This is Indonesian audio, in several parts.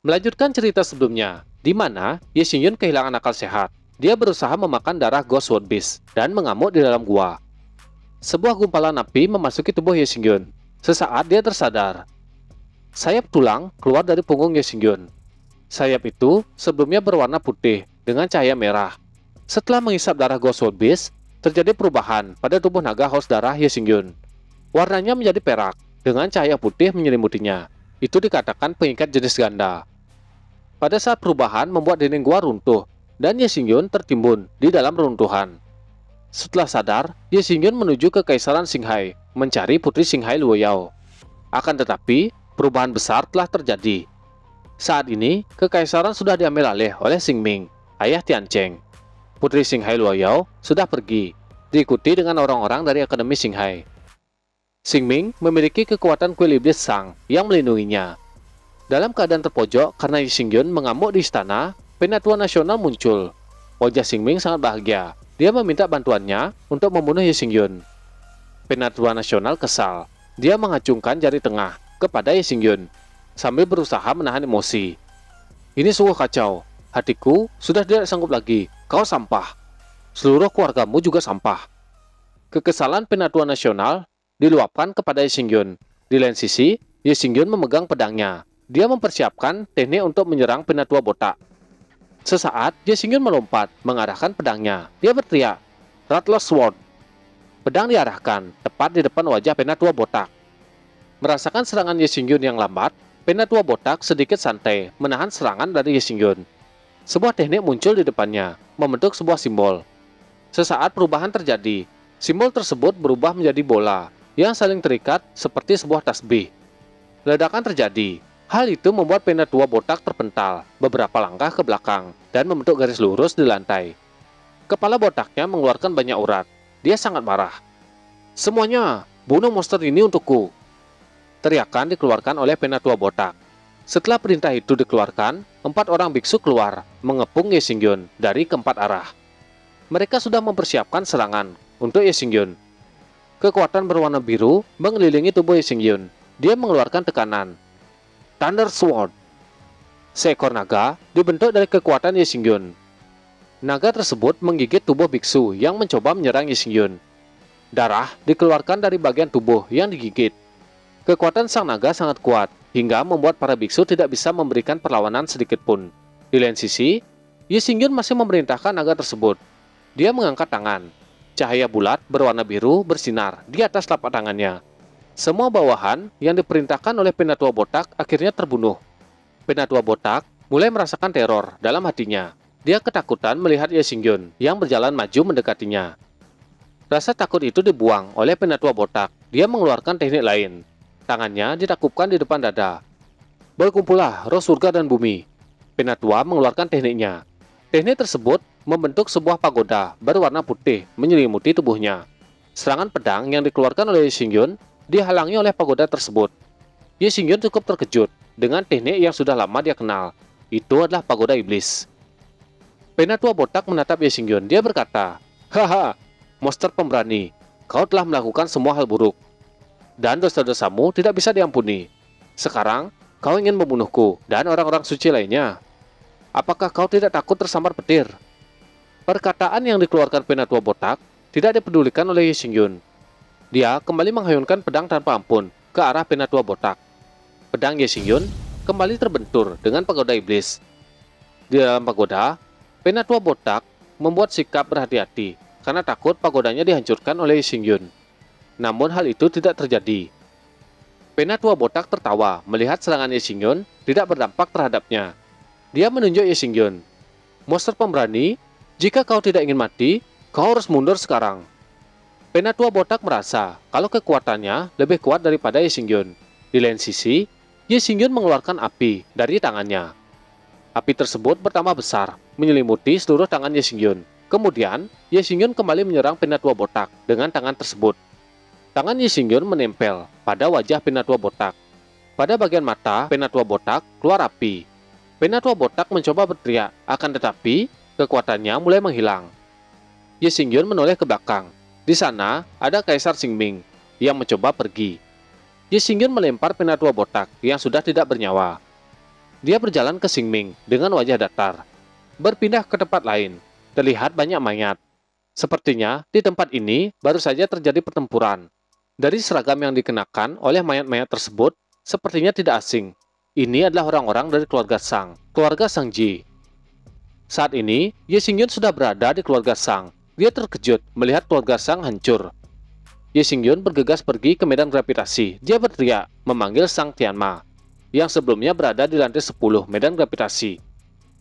Melanjutkan cerita sebelumnya, di mana Ye Xingyun kehilangan akal sehat. Dia berusaha memakan darah Ghost World Beast dan mengamuk di dalam gua. Sebuah gumpalan api memasuki tubuh Ye Xingyun. Sesaat dia tersadar. Sayap tulang keluar dari punggung Ye Xingyun. Sayap itu sebelumnya berwarna putih dengan cahaya merah. Setelah menghisap darah Ghost World Beast, terjadi perubahan pada tubuh naga haus darah Ye Xingyun. Warnanya menjadi perak dengan cahaya putih menyelimutinya. Itu dikatakan pengikat jenis ganda. Pada saat perubahan membuat dinding gua runtuh dan Ye Xingyun tertimbun di dalam reruntuhan. Setelah sadar, Ye Xingyun menuju ke Kaisaran Qinghai mencari Putri Qinghai Luoyao. Akan tetapi, perubahan besar telah terjadi. Saat ini, kekaisaran sudah diambil alih oleh Xingming, ayah Tiancheng. Putri Qinghai Luoyao sudah pergi, diikuti dengan orang-orang dari Akademi Qinghai. Xingming memiliki kekuatan kuil iblis Sang yang melindunginya. Dalam keadaan terpojok karena Ye Xingyun mengamuk di istana, Penatua Nasional muncul. Wajah Xingming sangat bahagia. Dia meminta bantuannya untuk membunuh Ye Xingyun. Penatua Nasional kesal. Dia mengacungkan jari tengah kepada Ye Xingyun sambil berusaha menahan emosi. Ini sungguh kacau. Hatiku sudah tidak sanggup lagi. Kau sampah. Seluruh keluargamu juga sampah. Kekesalan Penatua Nasional diluapkan kepada Ye Xingyun. Di lain sisi, Ye Xingyun memegang pedangnya. Dia mempersiapkan teknik untuk menyerang Penatua Botak. Sesaat, Ye Xingyun melompat, mengarahkan pedangnya. Dia berteriak, Rattlers Sword. Pedang diarahkan, tepat di depan wajah Penatua Botak. Merasakan serangan Ye Xingyun yang lambat, Penatua Botak sedikit santai, menahan serangan dari Ye Xingyun. Sebuah teknik muncul di depannya, membentuk sebuah simbol. Sesaat perubahan terjadi, simbol tersebut berubah menjadi bola, yang saling terikat seperti sebuah tasbih. Ledakan terjadi. Hal itu membuat Penatua Botak terpental beberapa langkah ke belakang dan membentuk garis lurus di lantai. Kepala botaknya mengeluarkan banyak urat. Dia sangat marah. Semuanya, bunuh monster ini untukku. Teriakan dikeluarkan oleh Penatua Botak. Setelah perintah itu dikeluarkan, 4 orang biksu keluar, mengepung Ye Xingyun dari keempat arah. Mereka sudah mempersiapkan serangan untuk Ye Xingyun. Kekuatan berwarna biru mengelilingi tubuh Ye Xingyun. Dia mengeluarkan tekanan. Thunder Sword. Seekor naga dibentuk dari kekuatan Ye Xingyun. Naga tersebut menggigit tubuh biksu yang mencoba menyerang Ye Xingyun. Darah dikeluarkan dari bagian tubuh yang digigit. Kekuatan sang naga sangat kuat, hingga membuat para biksu tidak bisa memberikan perlawanan sedikit pun. Di lain sisi, Ye Xingyun masih memerintahkan naga tersebut. Dia mengangkat tangan. Cahaya bulat berwarna biru bersinar di atas telapak tangannya. Semua bawahan yang diperintahkan oleh Penatua Botak akhirnya terbunuh. Penatua Botak mulai merasakan teror dalam hatinya. Dia ketakutan melihat Ye Xingyun yang berjalan maju mendekatinya. Rasa takut itu dibuang oleh Penatua Botak. Dia mengeluarkan teknik lain. Tangannya ditakupkan di depan dada. Berkumpullah roh surga dan bumi. Penatua mengeluarkan tekniknya. Teknik tersebut membentuk sebuah pagoda berwarna putih menyelimuti tubuhnya. Serangan pedang yang dikeluarkan oleh Ye Xingyun dihalangi oleh pagoda tersebut. Ye Xingyun cukup terkejut dengan teknik yang sudah lama dia kenal. Itu adalah pagoda iblis. Penatua Botak menatap Ye Xingyun. Dia berkata, haha, monster pemberani, kau telah melakukan semua hal buruk. Dan dosa-dosamu tidak bisa diampuni. Sekarang, kau ingin membunuhku dan orang-orang suci lainnya. Apakah kau tidak takut tersambar petir? Perkataan yang dikeluarkan Penatua Botak tidak dipedulikan oleh Ye Xingyun. Dia kembali menghayunkan pedang tanpa ampun ke arah Penatua Botak. Pedang Ye Xingyun kembali terbentur dengan pagoda iblis. Di dalam pagoda, Penatua Botak membuat sikap berhati-hati karena takut pagodanya dihancurkan oleh Ye Xingyun. Namun hal itu tidak terjadi. Penatua Botak tertawa melihat serangan Ye Xingyun tidak berdampak terhadapnya. Dia menunjuk Ye Xingyun. Monster pemberani, jika kau tidak ingin mati, kau harus mundur sekarang. Penatua Botak merasa kalau kekuatannya lebih kuat daripada Ye Xingyun. Di lain sisi, Ye Xingyun mengeluarkan api dari tangannya. Api tersebut bertambah besar, menyelimuti seluruh tangan Ye Xingyun. Kemudian, Ye Xingyun kembali menyerang Penatua Botak dengan tangan tersebut. Tangan Ye Xingyun menempel pada wajah Penatua Botak. Pada bagian mata Penatua Botak keluar api. Penatua Botak mencoba berteriak, akan tetapi kekuatannya mulai menghilang. Ye Xingyun menoleh ke belakang. Di sana ada Kaisar Xingming yang mencoba pergi. Ye Xingyun melempar Penatua Botak yang sudah tidak bernyawa. Dia berjalan ke Xingming dengan wajah datar. Berpindah ke tempat lain, terlihat banyak mayat. Sepertinya di tempat ini baru saja terjadi pertempuran. Dari seragam yang dikenakan oleh mayat-mayat tersebut, sepertinya tidak asing. Ini adalah orang-orang dari keluarga Sang Ji. Saat ini, Ye Xingyun sudah berada di keluarga Sang. Dia terkejut melihat keluarga Sang hancur. Ye Xingyun bergegas pergi ke medan gravitasi. Dia berteriak, memanggil Sang Tianma, yang sebelumnya berada di lantai 10 medan gravitasi.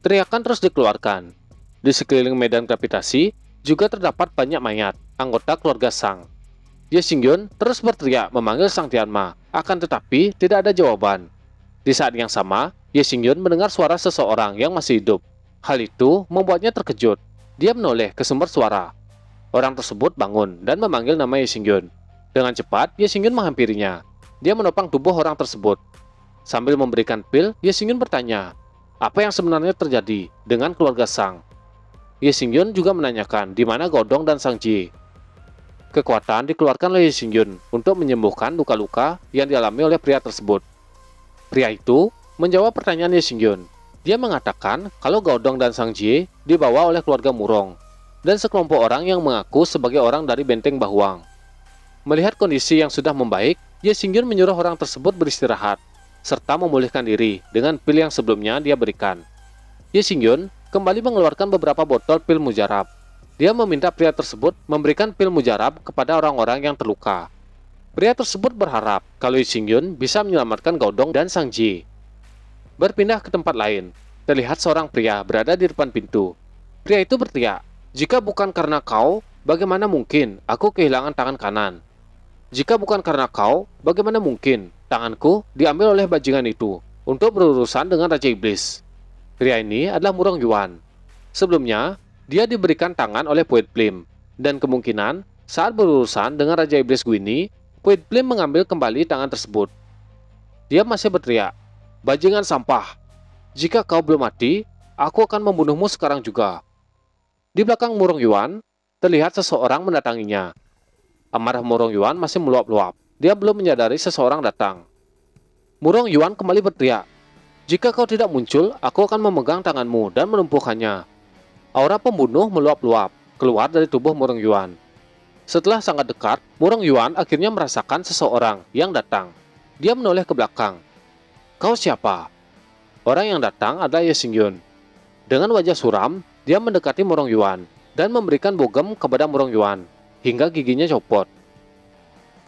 Teriakan terus dikeluarkan. Di sekeliling medan gravitasi, juga terdapat banyak mayat, anggota keluarga Sang. Ye Xingyun terus berteriak memanggil Sang Tianma, akan tetapi tidak ada jawaban. Di saat yang sama, Ye Xingyun mendengar suara seseorang yang masih hidup. Hal itu membuatnya terkejut. Dia menoleh ke sumber suara. Orang tersebut bangun dan memanggil nama Ye Xingyun. Dengan cepat, Ye Xingyun menghampirinya. Dia menopang tubuh orang tersebut. Sambil memberikan pil, Ye Xingyun bertanya, apa yang sebenarnya terjadi dengan keluarga Sang? Ye Xingyun juga menanyakan di mana Gaodong dan Sang Ji. Kekuatan dikeluarkan oleh Ye Xingyun untuk menyembuhkan luka-luka yang dialami oleh pria tersebut. Pria itu menjawab pertanyaan Ye Xingyun. Dia mengatakan kalau Gaodong dan Sang Ji dibawa oleh keluarga Murong dan sekelompok orang yang mengaku sebagai orang dari Benteng Bahuang. Melihat kondisi yang sudah membaik, Ye Xingyun menyuruh orang tersebut beristirahat serta memulihkan diri dengan pil yang sebelumnya dia berikan. Ye Xingyun kembali mengeluarkan beberapa botol pil mujarab. Dia meminta pria tersebut memberikan pil mujarab kepada orang-orang yang terluka. Pria tersebut berharap kalau Ye Xingyun bisa menyelamatkan Gaodong dan Sang Ji. Berpindah ke tempat lain, terlihat seorang pria berada di depan pintu. Pria itu berteriak, jika bukan karena kau, bagaimana mungkin aku kehilangan tangan kanan? Jika bukan karena kau, bagaimana mungkin tanganku diambil oleh bajingan itu untuk berurusan dengan Raja Iblis? Pria ini adalah Murong Yuan. Sebelumnya, dia diberikan tangan oleh Puet Plim, dan kemungkinan saat berurusan dengan Raja Iblis Guini, Puet Plim mengambil kembali tangan tersebut. Dia masih berteriak, bajingan sampah, jika kau belum mati, aku akan membunuhmu sekarang juga. Di belakang Murong Yuan, terlihat seseorang mendatanginya. Amarah Murong Yuan masih meluap-luap. Dia belum menyadari seseorang datang. Murong Yuan kembali berteriak, jika kau tidak muncul, aku akan memegang tanganmu dan menumpukannya. Aura pembunuh meluap-luap keluar dari tubuh Murong Yuan. Setelah sangat dekat, Murong Yuan akhirnya merasakan seseorang yang datang. Dia menoleh ke belakang. Kau siapa? Orang yang datang adalah Ye Xingyun. Dengan wajah suram, dia mendekati Murong Yuan dan memberikan bogem kepada Murong Yuan hingga giginya copot.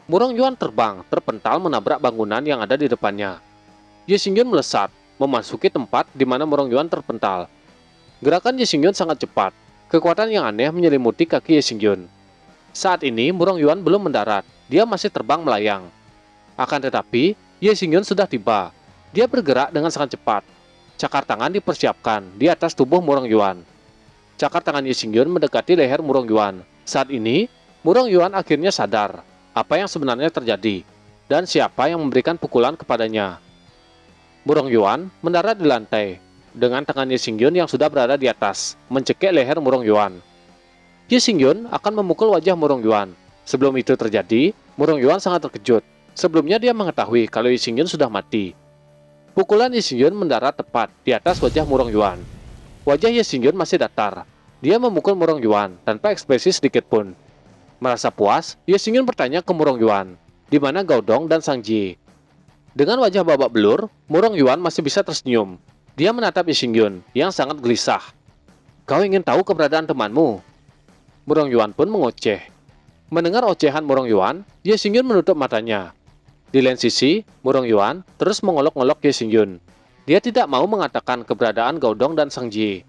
Murong Yuan terbang, terpental menabrak bangunan yang ada di depannya. Ye Xingyun melesat, memasuki tempat di mana Murong Yuan terpental. Gerakan Ye Xingyun sangat cepat. Kekuatan yang aneh menyelimuti kaki Ye Xingyun. Saat ini Murong Yuan belum mendarat, dia masih terbang melayang. Akan tetapi, Ye Xingyun sudah tiba. Dia bergerak dengan sangat cepat. Cakar tangan dipersiapkan di atas tubuh Murong Yuan. Cakar tangan Ye Xingyun mendekati leher Murong Yuan. Saat ini, Murong Yuan akhirnya sadar apa yang sebenarnya terjadi dan siapa yang memberikan pukulan kepadanya. Murong Yuan mendarat di lantai dengan tangan Ye Xingyun yang sudah berada di atas, mencekik leher Murong Yuan. Ye Xingyun akan memukul wajah Murong Yuan. Sebelum itu terjadi, Murong Yuan sangat terkejut. Sebelumnya dia mengetahui kalau Ye Xingyun sudah mati. Pukulan Ye Xingyun mendarat tepat di atas wajah Murong Yuan. Wajah Ye Xingyun masih datar. Dia memukul Murong Yuan tanpa ekspresi sedikit pun. Merasa puas, Ye Xingyun bertanya ke Murong Yuan, di mana Gaodong dan Sang Ji. Dengan wajah babak belur, Murong Yuan masih bisa tersenyum. Dia menatap Ye Xingyun yang sangat gelisah. Kau ingin tahu keberadaan temanmu? Murong Yuan pun mengoceh. Mendengar ocehan Murong Yuan, Ye Xingyun menutup matanya. Di lain sisi, Murong Yuan terus mengolok-olok Ye Xingyun. Dia tidak mau mengatakan keberadaan Gaodong dan Sang Ji.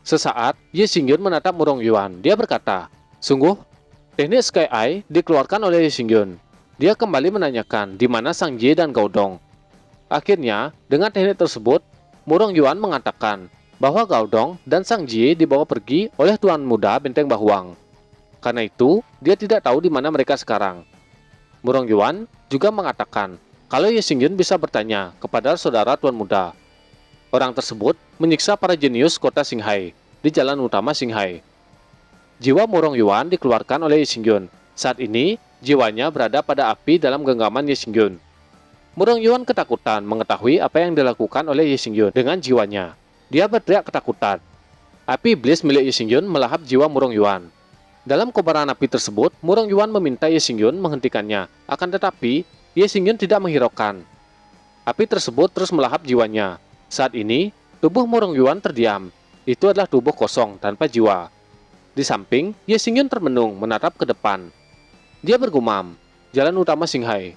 Sesaat, Ye Xingyun menatap Murong Yuan. Dia berkata, sungguh, teknik Sky Eye dikeluarkan oleh Ye Xingyun. Dia kembali menanyakan di mana Sang Ji dan Gaodong. Akhirnya, dengan teknik tersebut, Murong Yuan mengatakan bahwa Gaodong dan Sang Ji dibawa pergi oleh Tuan Muda Benteng Bahuang. Karena itu, dia tidak tahu di mana mereka sekarang. Murong Yuan juga mengatakan kalau Ye Xingyun bisa bertanya kepada saudara Tuan Muda. Orang tersebut menyiksa para jenius kota Xinghai di jalan utama Xinghai. Jiwa Murong Yuan dikeluarkan oleh Ye Xingyun. Saat ini, jiwanya berada pada api dalam genggaman Ye Xingyun. Murong Yuan ketakutan mengetahui apa yang dilakukan oleh Ye Xingyun dengan jiwanya. Dia berteriak ketakutan. Api iblis milik Ye Xingyun melahap jiwa Murong Yuan. Dalam kobaran api tersebut, Murong Yuan meminta Ye Xingyun menghentikannya. Akan tetapi, Ye Xingyun tidak menghiraukan. Api tersebut terus melahap jiwanya. Saat ini, tubuh Murong Yuan terdiam. Itu adalah tubuh kosong tanpa jiwa. Di samping, Ye Xingyun termenung menatap ke depan. Dia bergumam, jalan utama Xinghai.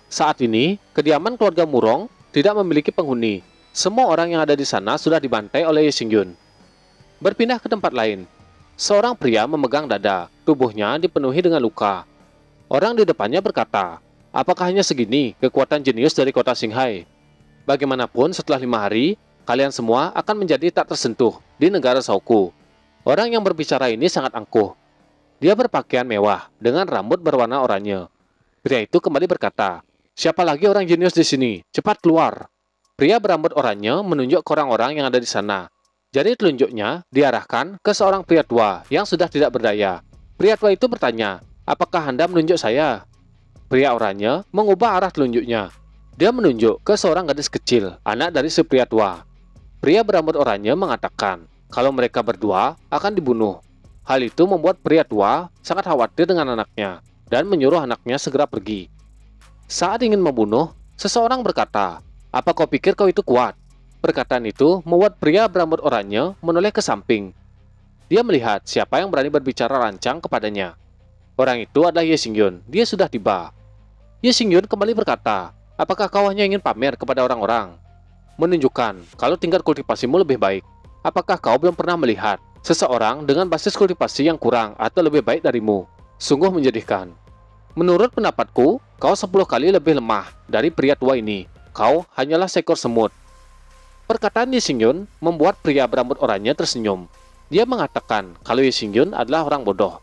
Saat ini, kediaman keluarga Murong tidak memiliki penghuni. Semua orang yang ada di sana sudah dibantai oleh Ye Xingyun. Berpindah ke tempat lain. Seorang pria memegang dada, tubuhnya dipenuhi dengan luka. Orang di depannya berkata, apakah hanya segini kekuatan jenius dari kota Xinghai? Bagaimanapun setelah 5 hari, kalian semua akan menjadi tak tersentuh di negara Shaoku. Orang yang berbicara ini sangat angkuh. Dia berpakaian mewah dengan rambut berwarna oranye. Pria itu kembali berkata, siapa lagi orang jenius di sini? Cepat keluar. Pria berambut oranye menunjuk ke orang-orang yang ada di sana. Jari telunjuknya diarahkan ke seorang pria tua yang sudah tidak berdaya. Pria tua itu bertanya, apakah Anda menunjuk saya? Pria oranye mengubah arah telunjuknya. Dia menunjuk ke seorang gadis kecil, anak dari si pria tua. Pria berambut oranye mengatakan, kalau mereka berdua akan dibunuh. Hal itu membuat pria tua sangat khawatir dengan anaknya dan menyuruh anaknya segera pergi. Saat ingin membunuh, seseorang berkata, apa kau pikir kau itu kuat? Perkataan itu membuat pria berambut oranye menoleh ke samping. Dia melihat siapa yang berani berbicara lancang kepadanya. Orang itu adalah Ye Xingyun. Dia sudah tiba. Ye Xingyun kembali berkata, apakah kau hanya ingin pamer kepada orang-orang? Menunjukkan kalau tingkat kultivasimu lebih baik. Apakah kau belum pernah melihat seseorang dengan basis kultivasi yang kurang atau lebih baik darimu? Sungguh menjadikan. Menurut pendapatku, kau 10 kali lebih lemah dari pria tua ini. Kau hanyalah seekor semut. Perkataan Ye Xingyun membuat pria berambut oranye tersenyum. Dia mengatakan kalau Ye Xingyun adalah orang bodoh.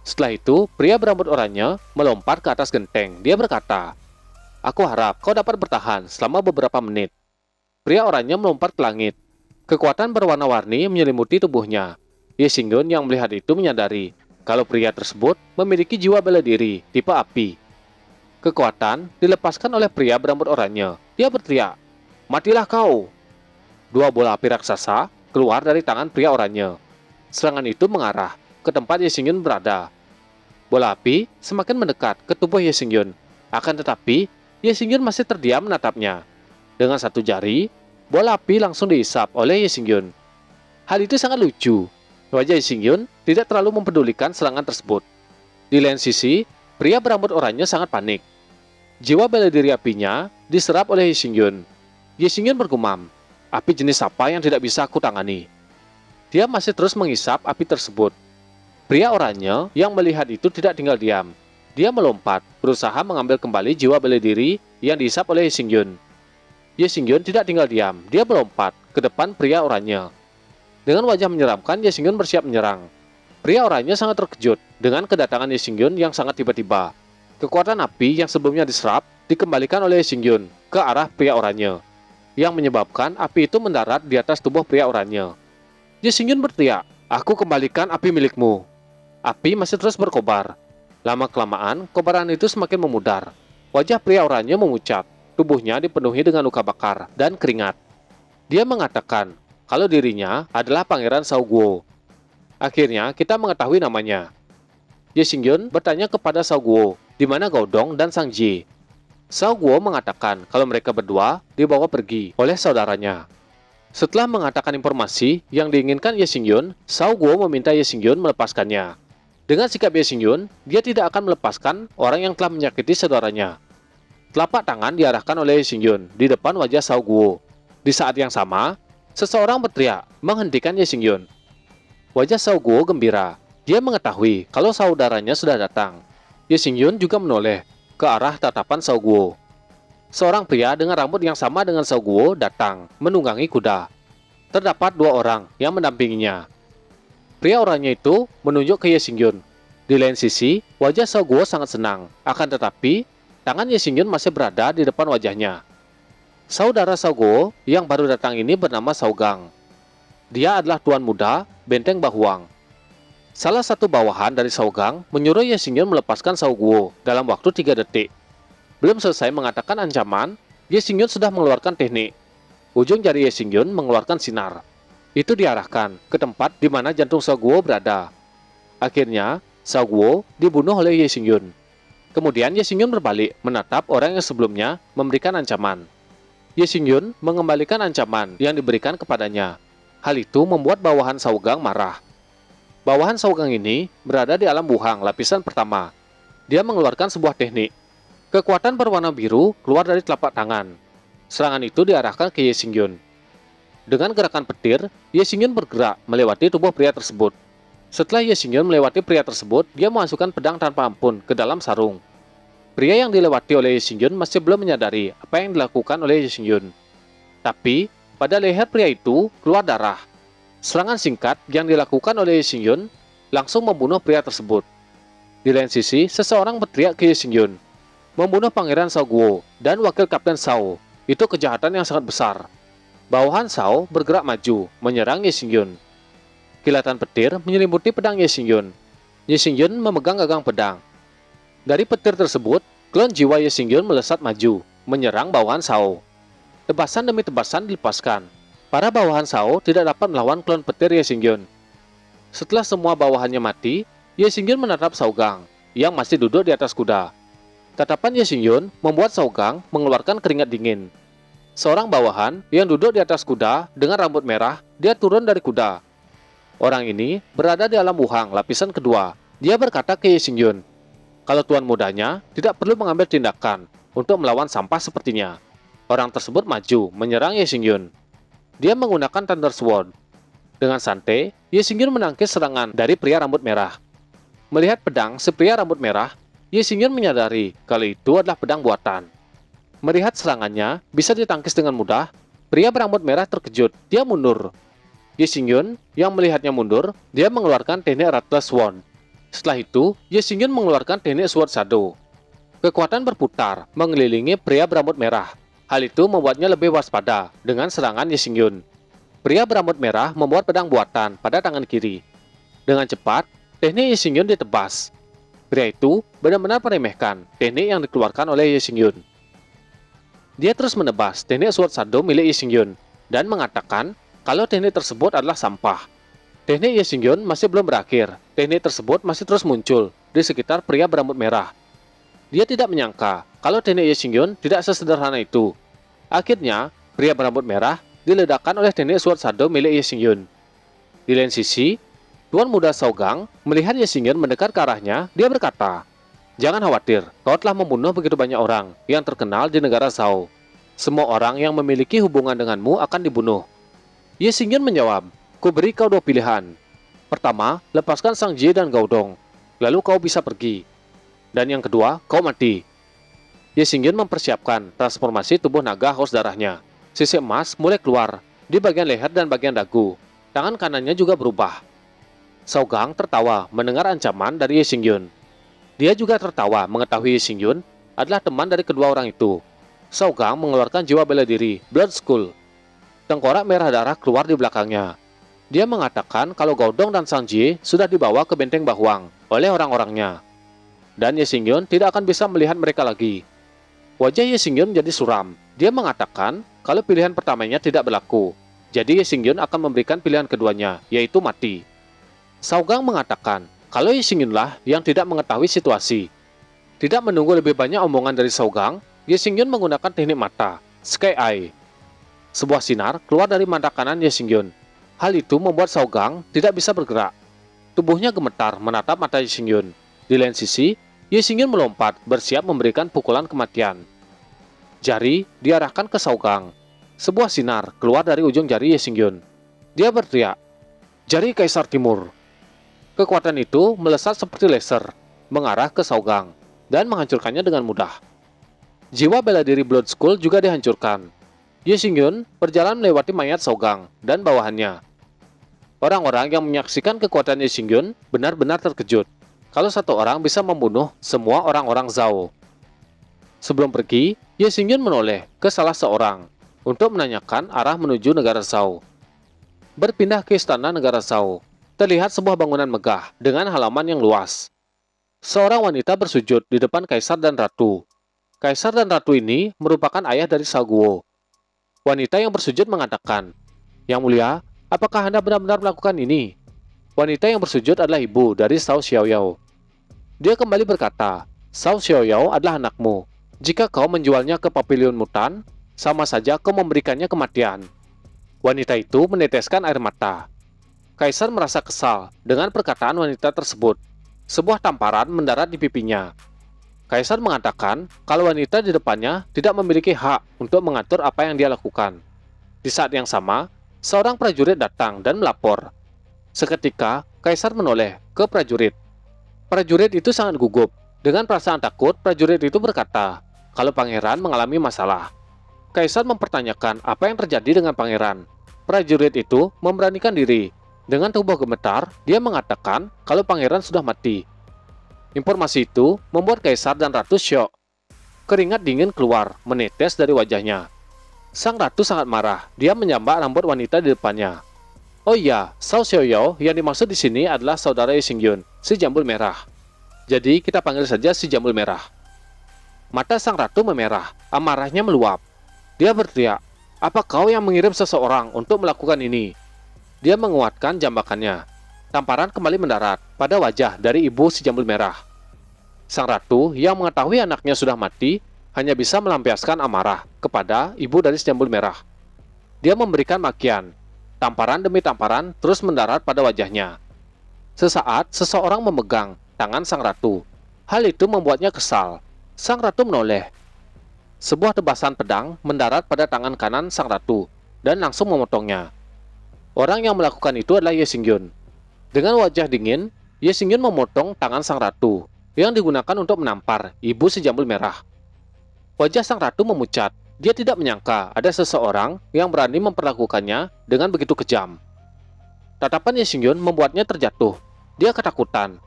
Setelah itu, pria berambut oranye melompat ke atas genteng. Dia berkata, aku harap kau dapat bertahan selama beberapa menit. Pria oranye melompat ke langit. Kekuatan berwarna-warni menyelimuti tubuhnya. Ye Xingyun yang melihat itu menyadari kalau pria tersebut memiliki jiwa bela diri tipe api. Kekuatan dilepaskan oleh pria berambut oranye. Dia berteriak, matilah kau! 2 bola api raksasa keluar dari tangan pria oranye. Serangan itu mengarah ke tempat Ye Xingyun berada. Bola api semakin mendekat ke tubuh Ye Xingyun. Akan tetapi, Ye Xingyun masih terdiam menatapnya. Dengan satu jari, bola api langsung diisap oleh Ye Xingyun. Hal itu sangat lucu. Wajah Ye Xingyun tidak terlalu mempedulikan serangan tersebut. Di lain sisi, pria berambut oranye sangat panik. Jiwa bela diri apinya diserap oleh Ye Xingyun. Ye Xingyun bergumam, api jenis apa yang tidak bisa aku tangani? Dia masih terus mengisap api tersebut. Pria oranye yang melihat itu tidak tinggal diam. Dia melompat, berusaha mengambil kembali jiwa bela diri yang diisap oleh Ye Xingyun. Ye Xingyun tidak tinggal diam. Dia melompat ke depan pria oranye. Dengan wajah menyeramkan, Ye Xingyun bersiap menyerang. Pria oranye sangat terkejut dengan kedatangan Ye Xingyun yang sangat tiba-tiba. Kekuatan api yang sebelumnya diserap dikembalikan oleh Ye Xingyun ke arah pria oranye, yang menyebabkan api itu mendarat di atas tubuh pria oranye. Ye Xingyun berteriak, aku kembalikan api milikmu. Api masih terus berkobar. Lama-kelamaan, kobaran itu semakin memudar. Wajah pria oranye memucat. Tubuhnya dipenuhi dengan luka bakar dan keringat. Dia mengatakan kalau dirinya adalah Pangeran Shao Guo. Akhirnya, kita mengetahui namanya. Ye Xingyun bertanya kepada Shao Guo, di mana Gaodong dan Sang Ji. Shao Guo mengatakan kalau mereka berdua dibawa pergi oleh saudaranya. Setelah mengatakan informasi yang diinginkan Ye Xingyun, Shao Guo meminta Ye Xingyun melepaskannya. Dengan sikap Ye Xingyun, dia tidak akan melepaskan orang yang telah menyakiti saudaranya. Telapak tangan diarahkan oleh Ye Xingyun di depan wajah Shao Guo. Di saat yang sama, seseorang berteriak menghentikan Ye Xingyun. Wajah Shao Guo gembira. Dia mengetahui kalau saudaranya sudah datang. Ye Xingyun juga menoleh ke arah tatapan Shao Guo. Seorang pria dengan rambut yang sama dengan Shao Guo datang menunggangi kuda. Terdapat 2 orang yang mendampinginya. Pria oranye itu menunjuk ke Ye Xingyun. Di lain sisi, wajah Shao Guo sangat senang. Akan tetapi, tangan Ye Xingyun masih berada di depan wajahnya. Saudara Shao Guo yang baru datang ini bernama Shao Gang. Dia adalah tuan muda benteng Bahuang. Salah satu bawahan dari Shao Gang menyuruh Ye Xingyun melepaskan Shao Guo dalam waktu 3 detik. Belum selesai mengatakan ancaman, Ye Xingyun sudah mengeluarkan teknik. Ujung jari Ye Xingyun mengeluarkan sinar. Itu diarahkan ke tempat di mana jantung Shao Guo berada. Akhirnya, Shao Guo dibunuh oleh Ye Xingyun. Kemudian Ye Xingyun berbalik menatap orang yang sebelumnya memberikan ancaman. Ye Xingyun mengembalikan ancaman yang diberikan kepadanya. Hal itu membuat bawahan Shao Gang marah. Bawahan Shao Gang ini berada di alam buhang lapisan pertama. Dia mengeluarkan sebuah teknik. Kekuatan berwarna biru keluar dari telapak tangan. Serangan itu diarahkan ke Ye Xingyun. Dengan gerakan petir, Ye Xingyun bergerak melewati tubuh pria tersebut. Setelah Ye Xingyun melewati pria tersebut, dia memasukkan pedang tanpa ampun ke dalam sarung. Pria yang dilewati oleh Ye Xingyun masih belum menyadari apa yang dilakukan oleh Ye Xingyun. Tapi, pada leher pria itu keluar darah. Serangan singkat yang dilakukan oleh Ye Xingyun langsung membunuh pria tersebut. Di lain sisi, seseorang berteriak ke Ye Xingyun, membunuh Pangeran Shao Guo dan Wakil Kapten Shao. Itu kejahatan yang sangat besar. Bawahan Shao bergerak maju, menyerang Ye Xingyun. Kilatan petir menyelimuti pedang Ye Xingyun. Ye Xingyun memegang gagang pedang. Dari petir tersebut, klon jiwa Ye Xingyun melesat maju, menyerang bawahan Shao. Tebasan demi tebasan dilepaskan. Para bawahan Shao tidak dapat melawan klon petir Ye Xingyun. Setelah semua bawahannya mati, Ye Xingyun menatap Shao Gang, yang masih duduk di atas kuda. Tatapan Ye Xingyun membuat Shao Gang mengeluarkan keringat dingin. Seorang bawahan yang duduk di atas kuda dengan rambut merah, dia turun dari kuda. Orang ini berada di alam buhang lapisan kedua. Dia berkata ke Ye Xingyun, kalau tuan mudanya tidak perlu mengambil tindakan untuk melawan sampah sepertinya. Orang tersebut maju menyerang Ye Xingyun. Dia menggunakan Thunder Sword. Dengan santai, Ye Xingyun menangkis serangan dari pria rambut merah. Melihat pedang si pria rambut merah, Ye Xingyun menyadari kalau itu adalah pedang buatan. Melihat serangannya bisa ditangkis dengan mudah, pria berambut merah terkejut. Dia mundur. Ye Xingyun yang melihatnya mundur, dia mengeluarkan teknik Rattlesnake Sword. Setelah itu, Ye Xingyun mengeluarkan teknik Sword Shadow. Kekuatan berputar mengelilingi pria berambut merah. Hal itu membuatnya lebih waspada dengan serangan Ye Xingyun. Pria berambut merah membuat pedang buatan pada tangan kiri. Dengan cepat, teknik Ye Xingyun ditebas. Pria itu benar-benar meremehkan teknik yang dikeluarkan oleh Ye Xingyun. Dia terus menebas teknik Sword Shadow milik Ye Xingyun dan mengatakan kalau teknik tersebut adalah sampah. Teknik Ye Xingyun masih belum berakhir. Teknik tersebut masih terus muncul di sekitar pria berambut merah. Dia tidak menyangka kalau teknik Ye Xingyun tidak sesederhana itu. Akhirnya, pria berambut merah diledakkan oleh teknik Sword Shadow milik Ye Xingyun. Di lain sisi, Tuan Muda Shao Gang melihat Ye Xingyun mendekat ke arahnya, dia berkata, jangan khawatir, kau telah membunuh begitu banyak orang yang terkenal di negara Shao. Semua orang yang memiliki hubungan denganmu akan dibunuh. Ye Xingyun menjawab, ku beri kau dua pilihan. Pertama, lepaskan Sang Jie dan Gaodong, lalu kau bisa pergi. Dan yang kedua, kau mati. Ye Xingyun mempersiapkan transformasi tubuh naga haus darahnya. Sisi emas mulai keluar di bagian leher dan bagian dagu. Tangan kanannya juga berubah. Shao Gang tertawa mendengar ancaman dari Ye Xingyun. Dia juga tertawa mengetahui Ye Xingyun adalah teman dari kedua orang itu. Shao Gang mengeluarkan jiwa bela diri, Blood Skull. Tengkorak merah darah keluar di belakangnya. Dia mengatakan kalau Gaodong dan Sang Jie sudah dibawa ke benteng Bahuang oleh orang-orangnya. Dan Ye Xingyun tidak akan bisa melihat mereka lagi. Wajah Ye Xingyun menjadi suram. Dia mengatakan kalau pilihan pertamanya tidak berlaku. Jadi Ye Xingyun akan memberikan pilihan keduanya, yaitu mati. Shao Gang mengatakan kalau Ye Xingyun lah yang tidak mengetahui situasi. Tidak menunggu lebih banyak omongan dari Shao Gang, Ye Xingyun menggunakan teknik mata, Sky Eye. Sebuah sinar keluar dari mata kanan Ye Xingyun. Hal itu membuat Shao Gang tidak bisa bergerak. Tubuhnya gemetar menatap mata Ye Xingyun. Di lain sisi, Ye Xingyun melompat bersiap memberikan pukulan kematian. Jari diarahkan ke Shao Gang. Sebuah sinar keluar dari ujung jari Ye Xingyun. Dia berteriak, jari Kaisar Timur. Kekuatan itu melesat seperti laser, mengarah ke Shao Gang, dan menghancurkannya dengan mudah. Jiwa bela diri Blood Skull juga dihancurkan. Ye Xingyun berjalan melewati mayat Shao Gang dan bawahannya. Orang-orang yang menyaksikan kekuatan Ye Xingyun benar-benar terkejut kalau satu orang bisa membunuh semua orang-orang Zhao. Sebelum pergi, Ye Xingyun menoleh ke salah seorang untuk menanyakan arah menuju negara Zhao. Berpindah ke istana negara Zhao, terlihat sebuah bangunan megah dengan halaman yang luas. Seorang wanita bersujud di depan kaisar dan ratu. Kaisar dan ratu ini merupakan ayah dari Shao Guo. Wanita yang bersujud mengatakan, "Yang mulia, apakah Anda benar-benar melakukan ini?" Wanita yang bersujud adalah ibu dari Shao Xiaoyao. Dia kembali berkata, "Shao Xiaoyao adalah anakmu. Jika kau menjualnya ke Papilion Mutan, sama saja kau memberikannya kematian." Wanita itu meneteskan air mata. Kaisar merasa kesal dengan perkataan wanita tersebut. Sebuah tamparan mendarat di pipinya. Kaisar mengatakan kalau wanita di depannya tidak memiliki hak untuk mengatur apa yang dia lakukan. Di saat yang sama, seorang prajurit datang dan melapor. Seketika, Kaisar menoleh ke prajurit. Prajurit itu sangat gugup. Dengan perasaan takut, prajurit itu berkata kalau pangeran mengalami masalah. Kaisar mempertanyakan apa yang terjadi dengan pangeran. Prajurit itu memberanikan diri. Dengan tubuh gemetar, dia mengatakan kalau pangeran sudah mati. Informasi itu membuat Kaisar dan Ratu syok. Keringat dingin keluar, menetes dari wajahnya. Sang Ratu sangat marah. Dia menyambak rambut wanita di depannya. "Oh iya, Shao Xiaoyao yang dimaksud di sini adalah saudara Ye Xingyun, si jambul merah. Jadi kita panggil saja si jambul merah." Mata sang ratu memerah, amarahnya meluap. Dia berteriak, "Apa kau yang mengirim seseorang untuk melakukan ini?" Dia menguatkan jambakannya. Tamparan kembali mendarat pada wajah dari ibu si jambul merah. Sang ratu yang mengetahui anaknya sudah mati hanya bisa melampiaskan amarah kepada ibu dari si jambul merah. Dia memberikan makian. Tamparan demi tamparan terus mendarat pada wajahnya. Sesaat, seseorang memegang tangan sang ratu. Hal itu membuatnya kesal. Sang ratu menoleh. Sebuah tebasan pedang mendarat pada tangan kanan sang ratu dan langsung memotongnya. Orang yang melakukan itu adalah Ye Xingyun. Dengan wajah dingin, Ye Xingyun memotong tangan sang ratu yang digunakan untuk menampar ibu si jambul merah. Wajah sang ratu memucat. Dia tidak menyangka ada seseorang yang berani memperlakukannya dengan begitu kejam. Tatapan Ye Xingyun membuatnya terjatuh. Dia ketakutan.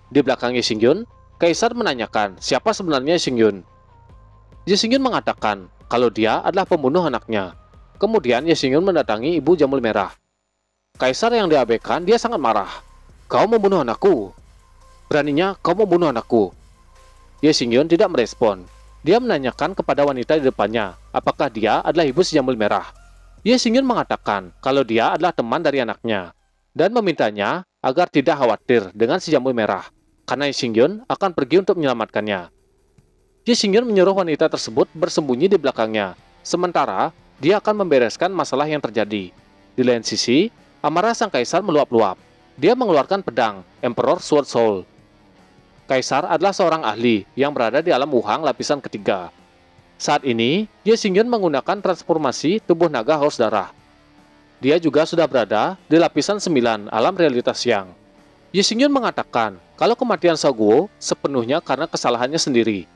Di belakang Ye Xingyun, Kaisar menanyakan siapa sebenarnya Ye Xingyun. Ye Xingyun mengatakan kalau dia adalah pembunuh anaknya. Kemudian Ye Xingyun mendatangi ibu jambul merah. Kaisar yang diabaikan, dia sangat marah. "Kau membunuh anakku. Beraninya kau membunuh anakku." Ye Xingyun tidak merespon. Dia menanyakan kepada wanita di depannya, apakah dia adalah ibu si jambul merah. Ye Xingyun mengatakan kalau dia adalah teman dari anaknya, dan memintanya agar tidak khawatir dengan si jambul merah, karena Ye Xingyun akan pergi untuk menyelamatkannya. Ye Xingyun menyuruh wanita tersebut bersembunyi di belakangnya, sementara dia akan membereskan masalah yang terjadi. Di lain sisi, amarah sang kaisar meluap-luap. Dia mengeluarkan pedang, Emperor Sword Soul. Kaisar adalah seorang ahli yang berada di alam Wuhang lapisan ketiga. Saat ini, Ye Xingyun menggunakan transformasi tubuh naga haus darah. Dia juga sudah berada di lapisan 9 alam realitas yang. Ye Xingyun mengatakan kalau kematian Shao Guo sepenuhnya karena kesalahannya sendiri.